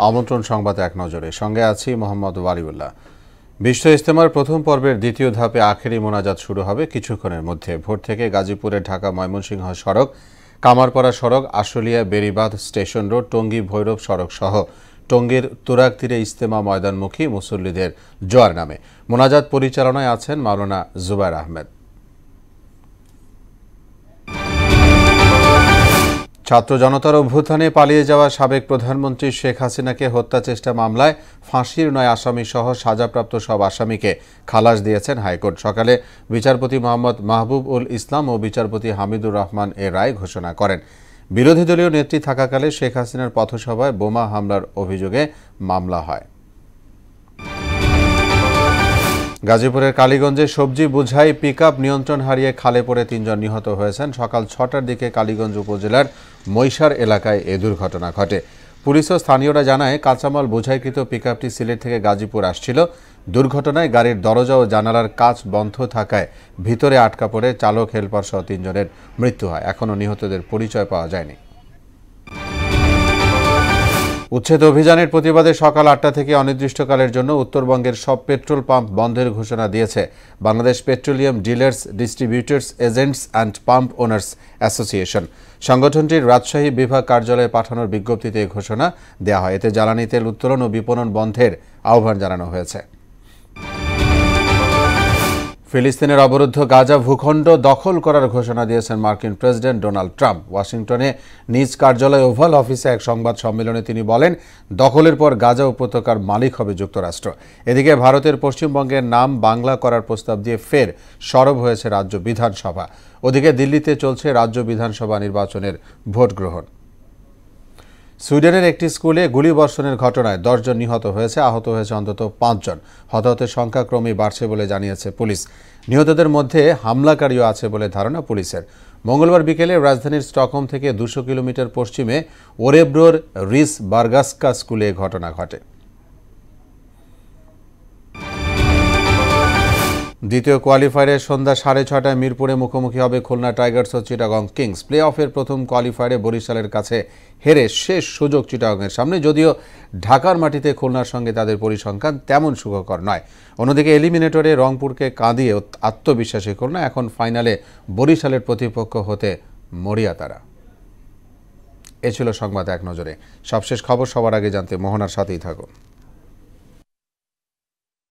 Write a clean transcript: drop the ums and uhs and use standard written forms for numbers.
আমন্ত্রণ সংবাদ এক নজরে, সঙ্গে আছি মোহাম্মদ ওয়ালিউল্লাহ। বিশ্ব ইজতেমার প্রথম পর্বের দ্বিতীয় ধাপে আখেরি মোনাজাত শুরু হবে কিছুক্ষণের মধ্যে। ভোর থেকে গাজীপুরের ঢাকা ময়মনসিংহ সড়ক, কামারপাড়া সড়ক, আশুলিয়া বেড়িবাঁধ স্টেশন রোড, টঙ্গী ভৈরব সড়ক সহ টঙ্গীর তুরাগ তীরে ইজতেমা ময়দানমুখী মুসল্লিদের জোয়ার নামে। মোনাজাত পরিচালনায় আছেন মাওলানা জুবায়ের আহমেদ। ছাত্র জনতার অভ্যুত্থানে পালিয়ে যাওয়া সাবেক প্রধানমন্ত্রী শেখ হাসিনাকে হত্যা চেষ্টা মামলায় ফাঁসির ৯ আসামি সহ সাজাপ্রাপ্ত সব আসামিকে খালাস দিয়েছেন হাইকোর্ট। সকালে বিচারপতি মোহাম্মদ মাহবুব উল ইসলাম ও বিচারপতি হামিদুর রহমান এ রায় ঘোষণা করেন। বিরোধী দলীয় নেত্রী থাকাকালে শেখ হাসিনার পথসভায় বোমা হামলার অভিযোগে মামলা হয়। গাজীপুরের কালীগঞ্জে সবজি বোঝাই পিকআপ নিয়ন্ত্রণ হারিয়ে খালে পড়ে ৩ জন নিহত হয়েছেন। সকাল ৬টার দিকে কালীগঞ্জ উপজেলার মৈশার এলাকায় এ দুর্ঘটনা ঘটে। পুলিশ ও স্থানীয়রা জানায়, কাঁচামাল বোঝাইকৃত পিকআপটি সিলেট থেকে গাজীপুর আসছিল। দুর্ঘটনায় গাড়ির দরজা ও জানালার কাচ বন্ধ থাকায় ভিতরে আটকা পড়ে চালক, হেলপার সহ ৩ জনের মৃত্যু হয়। এখনও নিহতদের পরিচয় পাওয়া যায়নি। উচ্ছেদ অভিযানের প্রতিবাদে সকাল ৮টা থেকে অনির্দিষ্টকালের জন্য উত্তরবঙ্গের সব পেট্রোল পাম্প বন্ধের ঘোষণা দিয়েছে Bangladesh petroleum dealers, distributors, agents and pump owners association. সংগঠনটির রাজশাহী বিভাগ কার্যালয়ে পাঠানোর বিজ্ঞপ্তিতে এই ঘোষণা দেওয়া হয়। এতে জ্বালানি তেল উত্তোলন ও বিপণন বন্ধের আহ্বান জানানো হয়েছে। ফিলিস্তিনের অবরুদ্ধ গাজা ভূখণ্ড দখল করার ঘোষণা দিয়েছেন মার্কিন প্রেসিডেন্ট ডোনাল্ড ট্রাম্প। ওয়াশিংটনে নিজ কার্যালয় ওভাল অফিসে এক সংবাদ সম্মেলনে তিনি বলেন, দখলের পর গাজা উপত্যকার মালিক হবে যুক্তরাষ্ট্র। এদিকে ভারতের পশ্চিমবঙ্গের নাম বাংলা করার প্রস্তাব দিয়ে ফের সরব হয়েছে রাজ্য বিধানসভা। ওদিকে দিল্লিতে চলছে রাজ্য বিধানসভা নির্বাচনের ভোট গ্রহণ। সুইডেনের একটি স্কুলে গুলিবর্ষণের ঘটনায় 10 জন নিহত হয়েছে, আহত হয়েছে অন্তত 5 জন। হতাহতের সংখ্যা ক্রমেই বাড়ছে বলে জানিয়েছে পুলিশ। নিহতদের মধ্যে হামলাকারীও আছে বলে ধারণা পুলিশের। মঙ্গলবার বিকেলে রাজধানীর স্টকহোম থেকে 200 কিলোমিটার পশ্চিমে ওরেব্রোর রিস বার্গাস্কা স্কুলে ঘটনা ঘটে। দ্বিতীয় কোয়ালিফায়ারে সন্ধ্যা 6:30টায় মিরপুরে মুখোমুখি হবে খুলনা টাইগার্স ও চিটাগং কিংস। প্লে অফের প্রথম কোয়ালিফায়ারে বরিশালের কাছে হেরে শেষ সুযোগ চিটাগংয়ের সামনে, যদিও ঢাকার মাটিতে খুলনার সঙ্গে তাদের পরিসংখ্যান তেমন সুখকর নয়। অন্যদিকে এলিমিনেটরে রংপুরকে কাঁদিয়ে আত্মবিশ্বাসী খুলনা এখন ফাইনালে বরিশালের প্রতিপক্ষ হতে মরিয়া তারা। এ ছিল সংবাদ এক নজরে। সবশেষ খবর সবার আগে জানতে মোহনার সাথেই থাকুন।